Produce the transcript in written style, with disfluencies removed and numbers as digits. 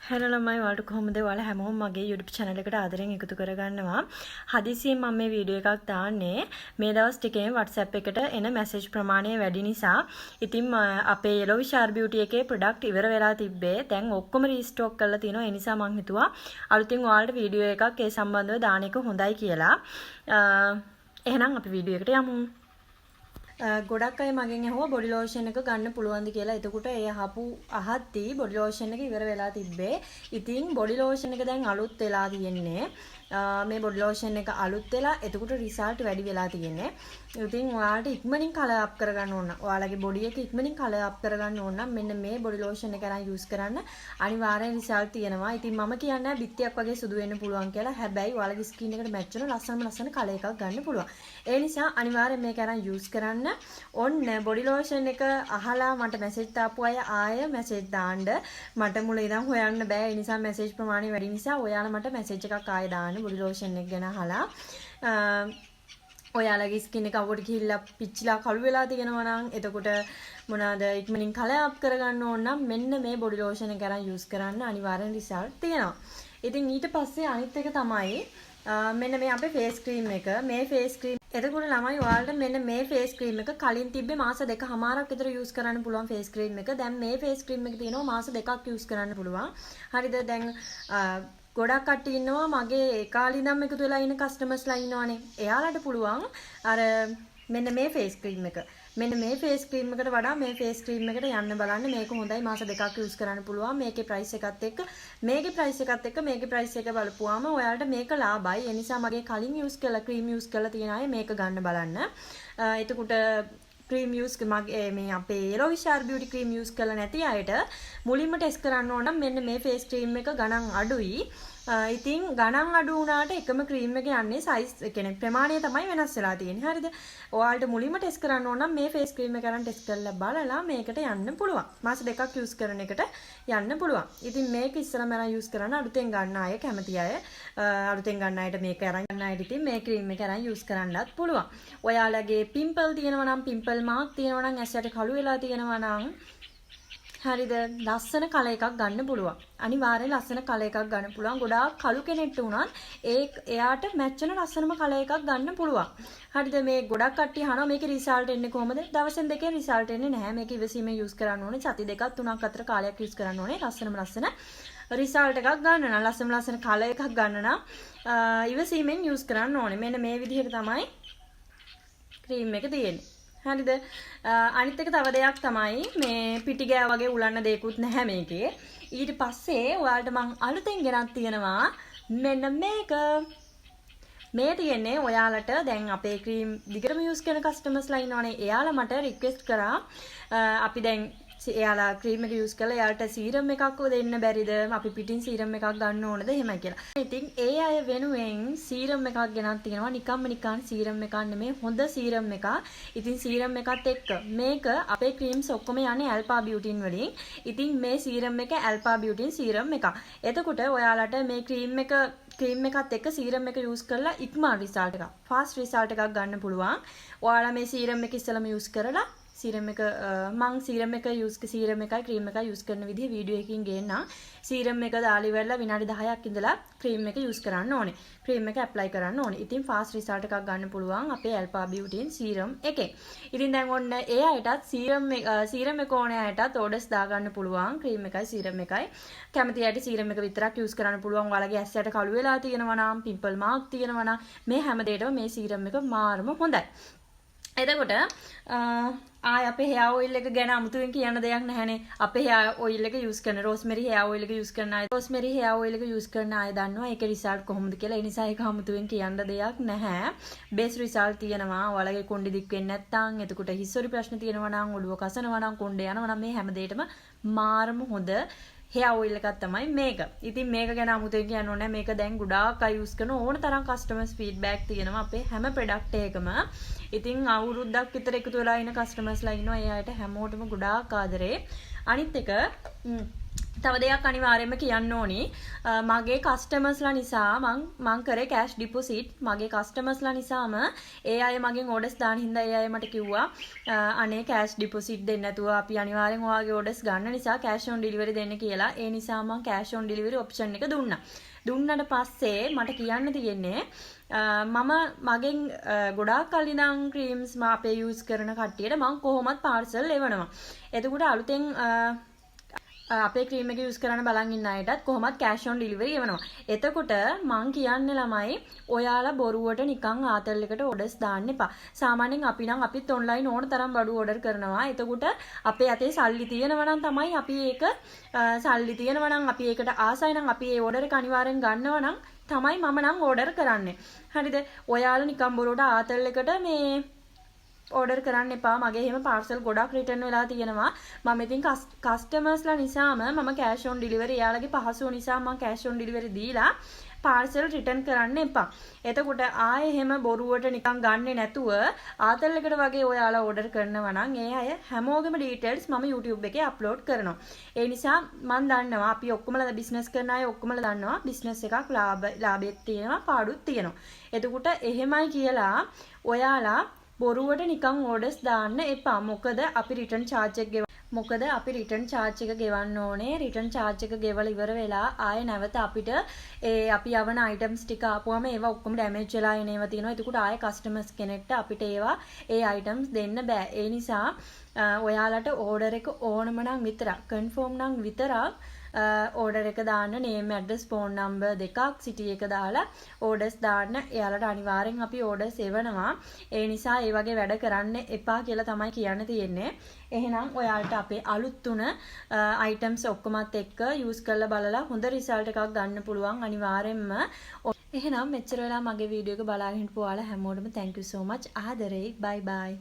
Hello ළමයි ඔයාලට කොහොමද? ඔයාලා හැමෝම මගේ YouTube channel එකට ආදරෙන් එකතු කරගන්නවා. හදිසියෙන් මම මේ වීඩියෝ එකක් දාන්නේ මේ දවස් ටිකේම WhatsApp එකට එන මැසේජ් ප්‍රමාණය වැඩි නිසා. ඉතින් අපේ Yellow Star Beauty එකේ product ඉවර වෙලා තිබ්බේ. දැන් ඔක්කොම රීස්ටොක් කරලා තිනවා. ඒ නිසා මම හිතුවා අලුතින් ඔයාලට වීඩියෝ එකක් ඒ සම්බන්ධව දාන එක හොඳයි කියලා. එහෙනම් අපි වීඩියෝ එකට යමු. ගොඩක් අය මගෙන් ඇහුවා බොඩි ලෝෂන් එක ගන්න පුළුවන්ද කියලා. එතකොට ඒ අහද්දී බොඩි ලෝෂන් එක ඉවර වෙලා තිබ්බේ. ඉතින් බොඩි ලෝෂන් එක දැන් අලුත් වෙලා තියෙන්නේ. මේ බොඩි ලෝෂන් එක අලුත් වෙලා එතකොට රිසල්ට් වැඩි වෙලා තියෙන්නේ. ඉතින් ඔයාලට ඉක්මනින් කලර් අප් කරගන්න ඕන. ඔයාලගේ බොඩි එක ඉක්මනින් කලර් අප් කරගන්න ඕන නම් මෙන්න මේ බොඩි ලෝෂන් එක අරන් යූස් කරන්න. අනිවාර්යෙන් රිසල්ට් තියෙනවා. ඉතින් මම කියන්නේ බිත්තියක් වගේ සුදු වෙන්න පුළුවන් කියලා. හැබැයි ඔයාලගේ ස්කින් එකට මැච් වෙන ලස්සන කලර් එකක් ගන්න පුළුවන්. ඒ නිසා අනිවාර්යෙන් මේක අරන් යූස් කරන්න. ඔන්න බොඩි ලෝෂන් එක අහලා මට මැසේජ් දාපු අය ආය මැසේජ් දාන්න. මට මුල ඉඳන් හොයන්න බෑ. ඒ නිසා මැසේජ් ප්‍රමාණය වැඩි නිසා ඔයාලා මට මැසේජ් එකක් ආය දාන්න බොඩි ලෝෂන් එක ගැන අහලා. ඔයාලගේ ස්කින් එක අවුවට ගිහිල්ලා පිච්චිලා කළු වෙලා තියෙනවා නම් එතකොට මොනවාද ඉක්මනින් කලර් අප් කරගන්න ඕන නම් මෙන්න මේ බොඩි ලෝෂන් එක අරන් යූස් කරන්න අනිවාර්යෙන් රිසල්ට් තියෙනවා. ඉතින් ඊට පස්සේ අනිත් එක තමයි මෙන්න මේ අපේ ෆේස් ක්‍රීම් එක. මේ ෆේස් ක්‍රීම් එතකොට ළමයි ඔයාලට මෙන්න මේ ෆේස් ක්‍රීම් එක කලින් තිබ්බේ මාස 2කමාරක් විතර යූස් කරන්න පුළුවන් ෆේස් ක්‍රීම් එක. දැන් මේ ෆේස් ක්‍රීම් එක තියෙනවා මාස 2ක් යූස් කරන්න පුළුවන්. හරිද? දැන් ගොඩක් කට්ටිය ඉන්නවා මගේ ඒ කාලේ ඉඳන් එකතු වෙලා ඉන්න කස්ටමර්ස්ලා ඉන්නවනේ. එයාලට පුළුවන් අර මෙන්න මේ ෆේස් ක්‍රීම් එක. මෙන්න මේ ෆේස් ක්‍රීම් එකට වඩා මේ ෆේස් ක්‍රීම් එකට යන්න බලන්න. මේක හොඳයි මාස 2ක් යූස් කරන්න පුළුවන්. මේකේ ප්‍රයිස් එකත් එක්ක මේකේ ප්‍රයිස් එක බලපුවාම ඔයාලට මේක ලාභයි. ඒ නිසා මගේ කලින් යූස් කළා ක්‍රීම් යූස් කරලා තියෙන අය මේක ගන්න බලන්න. එතකොට ක්‍රීම් යූස් මගේ මේ අපේ Yellow Star Beauty cream use කරලා නැති අයට මුලින්ම ටෙස්ට් කරන්න ඕන නම් මෙන්න මේ ෆේස් ක්‍රීම් එක ගණන් අඩුයි. ඉතින් ගණන් අඩු වුණාට එකම ක්‍රීම් එක යන්නේ සයිස් කියන්නේ ප්‍රමාණය තමයි වෙනස් වෙලා තියෙන්නේ. හරිද? ඔයාලට මුලින්ම ටෙස්ට් කරන්න ඕන නම් මේ ෆේස් ක්‍රීම් එක අරන් ටෙස්ට් කරලා බලලා මේකට යන්න පුළුවන්. මාස 2ක් යූස් කරන එකට යන්න පුළුවන්. ඉතින් මේක ඉස්සරම අරන් යූස් කරන්න අලුතෙන් ගන්න අය කැමති අය අලුතෙන් ගන්න අයට මේක අරන් ගන්න අයට ඉතින් මේ ක්‍රීම් එක අරන් යූස් කරන්නත් පුළුවන්. ඔයාලගේ පිම්පල් තියෙනවා නම් පිම්පල් මාක් තියෙනවා නම් ඇස් යට කළු වෙලා තියෙනවා නම් හරිද? ලස්සන කලර් එකක් ගන්න පුළුවන්. අනිවාර්යෙන් ලස්සන කලර් එකක් ගන්න පුළුවන්. ගොඩාක් කළු කෙනෙක්ට උනත් එයාට මැච් වෙන ලස්සනම කලර් එකක් ගන්න පුළුවන්. හරිද? මේ ගොඩක් කට්ටිය අහනවා මේකේ රිසල්ට් එන්නේ කොහොමද? දවසෙන් දෙකෙන් රිසල්ට් එන්නේ නැහැ. මේක ඉවසීමෙන් යූස් කරන්න ඕනේ. සති දෙකක් තුනක් අතර කාලයක් යූස් කරන්න ඕනේ. ලස්සන රිසල්ට් එකක් ගන්න නම් ලස්සන කලර් එකක් ගන්න නම් ඉවසීමෙන් යූස් කරන්න ඕනේ. මෙන්න මේ විදිහට තමයි ක්‍රීම් එක තියෙන්නේ. හරිද? අනිත් එක තව දෙයක් තමයි මේ පිටි ගෑ වගේ උලන්න දෙයක්වත් නැහැ මේකේ. ඊට පස්සේ ඔයාලට මම අලුතෙන් ගෙනත් තියෙනවා මෙන්න මේක. මේ තියෙන්නේ ඔයාලට දැන් අපේ ක්‍රීම් දිගටම යූස් කරන කස්ටමර්ස්ලා ඉන්නවනේ. එයාලා මට රික්වෙස්ට් කරා අපි දැන් එයාලා ක්‍රීම් එක යූස් කරලා එයාලට සීරම් එකක් දෙන්න බැරිද? අපි පිටින් සීරම් එකක් ගන්න ඕනද? එහෙමයි කියලා. ඉතින් ඒ අය වෙනුවෙන් සීරම් එකක් ගෙනත් තියෙනවා. නිකන් සීරම් එකක් නෙමෙයි හොඳ සීරම් එකක්. ඉතින් සීරම් එකත් එක්ක මේක අපේ ක්‍රීම්ස් ඔක්කොම යන්නේ ඇල්පා බියුටින් වලින්. ඉතින් මේ සීරම් එක ඇල්පා බියුටින් සීරම් එකක්. එතකොට ඔයාලට මේ ක්‍රීම් එකත් එක්ක සීරම් එක යූස් කරලා ඉක්මන් රිසල්ට් එකක් ෆාස්ට් රිසල්ට් එකක් ගන්න පුළුවන්. ඔයාලා මේ සීරම් එක ඉස්සෙල්ලාම යූස් කරලා සීරම් එක මං සීරම් එකයි ක්‍රීම් එකයි යූස් කරන විදිහ වීඩියෝ එකකින් ගේන්නම්. සීරම් එක දාලා ඉවරලා විනාඩි 10ක් ඉඳලා ක්‍රීම් එක යූස් කරන්න ඕනේ. ක්‍රීම් එක ඇප්ලයි කරන්න ඕනේ. ඉතින් ෆාස්ට් රිසල්ට් එකක් ගන්න පුළුවන් අපේ ඇල්පා බියුටින් සීරම් එකෙන්. ඉතින් දැන් ඔන්න ඒ අයටත් සීරම් එක ඕනේ අයටත් ඕඩර්ස් දාගන්න පුළුවන්. ක්‍රීම් එකයි සීරම් එකයි. කැමති අයට සීරම් එක විතරක් යූස් කරන්න පුළුවන්. ඔයාලගේ ඇස් යට කළු වෙලා තියෙනවා නම් පිම්පල් මාක් තියෙනවා නම් මේ හැම දෙයකම මේ සීරම් එක මාරම හොඳයි. එතකොට අපේ hair oil එක ගැන අමුතුවෙන් කියන්න දෙයක් නැහැනේ. අපේ hair oil එක use කරන rosemary hair oil එක use කරන අය දන්නවා ඒකේ result කොහොමද කියලා. ඒ නිසා ඒක අමුතුවෙන් කියන්න දෙයක් නැහැ. best result තියෙනවා. ඔයාලගේ කොණ්ඩේ දික් වෙන්නේ නැත්නම්, එතකොට හිස්සොරි ප්‍රශ්න තියෙනවා නම්, ඔළුව කසනවා නම්, කොණ්ඩේ යනවා නම් මේ හැම දෙයකම මාරම හොඳ hair oil එකක් තමයි මේක. ඉතින් මේක ගැන අමුතුවෙන් කියන්න ඕනේ. මේක දැන් ගොඩාක් අය use කරන ඕන තරම් customers feedback තියෙනවා අපේ හැම product එකකම. ඉතින් අවුරුද්දක් විතර එකතු වෙලා ඉන්න customers ලා ඉන්නවා. ඒ අයට හැමෝටම ගොඩාක් ආදරේ. අනිත් එක තව දෙයක් අනිවාර්යයෙන්ම කියන්න ඕනේ මගේ කස්ටමර්ස්ලා නිසා මං කරේ කෑෂ් ඩිපොසිට් මගේ කස්ටමර්ස්ලා නිසාම ඒ අය මගෙන් ඕඩර්ස් දාන හින්දා ඒ අය මට කිව්වා අනේ කෑෂ් ඩිපොසිට් දෙන්න නැතුව අපි අනිවාර්යෙන් ඔයාගේ ඕඩර්ස් ගන්න නිසා කෑෂ් ඔන් ඩෙලිවරි දෙන්න කියලා ඒ නිසා මං කෑෂ් ඔන් ඩෙලිවරි ඔප්ෂන් එක දුන්නට පස්සේ මට කියන්න තියෙන්නේ මම මගෙන් ගොඩාක් කල් ඉඳන් ක්‍රීම්ස් අපේ යූස් කරන කට්ටියට මං කොහොමත් පාර්සල් එවනවා එතකොට අලුතෙන් අපේ ක්‍රීම් එක යූස් කරන්න බලන් ඉන්න අයටත් කොහොමත් කෑෂ් ඔන් ඩෙලිවරි එවනවා. එතකොට මං කියන්නේ ළමයි ඔයාලා බොරුවට නිකන් ආතල් එකට ඕඩර්ස් දාන්න එපා. සාමාන්‍යයෙන් අපිත් ඔන්ලයින් ඕන තරම් බඩු ඕඩර් කරනවා. එතකොට අපේ අතේ සල්ලි තියෙනවා නම් තමයි අපි ඒක සල්ලි තියෙනවා නම් අපි ඒකට ආසයි නම් අපි ඒ ඕඩර් එක අනිවාර්යෙන් ගන්නවා නම් තමයි මම නම් ඕඩර් කරන්නේ. හරිද? ඔයාලා නිකන් බොරුවට ආතල් එකට මේ ඕඩර් කරන්න එපා මගේ එහෙම පාර්සල් ගොඩක් රිටර්න් වෙලා තියෙනවා මම ඉතින් කස්ටමර්ස්ලා නිසාම මම කෑෂ් ඔන් ඩෙලිවරි එයාලගේ පහසුව නිසා මම කෑෂ් ඔන් ඩෙලිවරි දීලා පාර්සල් රිටර්න් කරන්න එපා. එතකොට ආයේ එහෙම බොරුවට නිකන් ගන්නෙ නැතුව ආතල් එකට වගේ ඔයාලා ඕඩර් කරනවා නම් ඒ අය හැමෝගෙම ඩීටේල්ස් මම YouTube එකේ අප්ලෝඩ් කරනවා. ඒ නිසා මම දන්නවා අපි ඔක්කොමලා බිස්නස් කරන අය ඔක්කොමලා දන්නවා බිස්නස් එකක් ලාභෙත් තියෙනවා පාඩුත් තියෙනවා. එතකොට එහෙමයි කියලා ඔයාලා බොරුවට නිකන් ඕඩර්ස් දාන්න එපා. මොකද අපි රිටර්න් charge එක ගෙවන්න ඕනේ. රිටර්න් charge එක ගෙවලා ඉවර වෙලා ආයෙ නැවත අපිට අපි යවන items ටික ආපුවම ඒවා ඔක්කොම damage වෙලා එන ඒවා තියෙනවා. එතකොට ආයෙ customers කෙනෙක්ට අපිට ඒ items දෙන්න බෑ. ඒ නිසා ඔයාලට order එක ඕනම නම් විතරක් confirm නම් විතරක් ඕඩර් එක දාන්න name address phone number දෙකක් city එක දාලා orders දාන්න එයාලට අනිවාර්යෙන් අපි orders එවනවා ඒ නිසා ඒ වගේ වැඩ කරන්න එපා කියලා තමයි කියන්න තියෙන්නේ එහෙනම් ඔයාලට අපේ අලුත් තුන items ඔක්කොමත් එක්ක use කරලා බලලා හොඳ result එකක් ගන්න පුළුවන් අනිවාර්යෙන්ම එහෙනම් මෙච්චර වෙලා මගේ වීඩියෝ එක බලාගෙන හිටපු ඔයාලා හැමෝටම thank you so much ආදරේ bye bye